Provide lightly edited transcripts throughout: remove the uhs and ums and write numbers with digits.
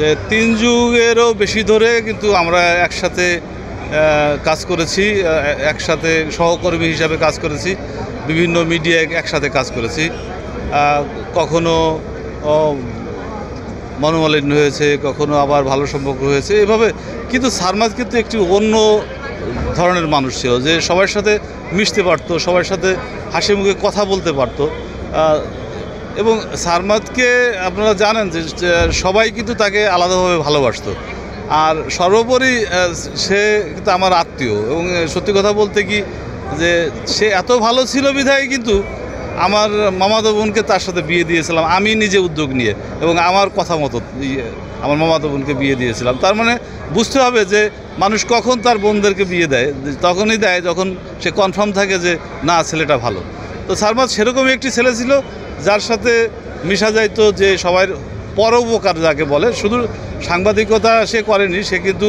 যে 3 যুগেরও বেশি ধরে কিন্তু আমরা একসাথে কাজ করেছি, একসাথে সহকর্মী হিসাবে কাজ করেছি, বিভিন্ন মিডিয়ায় একসাথে কাজ করেছি। কখনো মনোমালিন্য হয়েছে, কখনো আবার ভালো সম্পর্ক হয়েছে এভাবে। কিন্তু সারমাদ কিন্তু একটি অন্য ধরনের মানুষ ছিল, যে সবার সাথে মিশতে পারতো, সবার সাথে হাসি মুখে কথা বলতে পারতো। এবং সারমাদকে আপনারা জানেন যে সবাই কিন্তু তাকে আলাদাভাবে ভালোবাসতো। আর সর্বোপরি সে কিন্তু আমার আত্মীয়, এবং সত্যি কথা বলতে কি যে সে এত ভালো ছিল বিধায় কিন্তু আমার মামাতো বোনকে তার সাথে বিয়ে দিয়েছিলাম আমি নিজে উদ্যোগ নিয়ে, এবং আমার কথা মতো আমার মামাতো বোনকে বিয়ে দিয়েছিলাম। তার মানে বুঝতে হবে যে মানুষ কখন তার বোনদেরকে বিয়ে দেয়, তখনই দেয় যখন সে কনফার্ম থাকে যে না, ছেলেটা ভালো। তো সারমাদ সেরকমই একটি ছেলে ছিল যার সাথে মিশা যাইতো, যে সবার পরোপকার যাকে বলে। শুধু সাংবাদিকতা সে করেনি, সে কিন্তু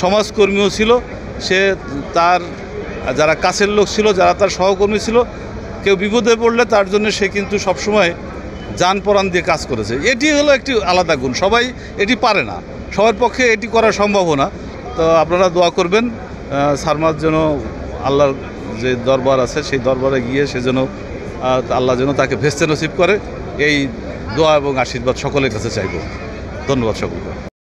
সমাজকর্মীও ছিল। সে তার যারা কাছের লোক ছিল, যারা তার সহকর্মী ছিল, কেউ বিপদে পড়লে তার জন্য সে কিন্তু সবসময় জান পরাণ দিয়ে কাজ করেছে। এটি হলো একটি আলাদা গুণ, সবাই এটি পারে না, সবার পক্ষে এটি করা সম্ভব না। তো আপনারা দোয়া করবেন সারমাদ যেন আল্লাহর যে দরবার আছে সেই দরবারে গিয়ে সে যেন আল্লাহ যেন তাকে ভেস্তে নসিব করে, এই দোয়া এবং আশীর্বাদ সকলের কাছে চাইব। ধন্যবাদ সকলকে।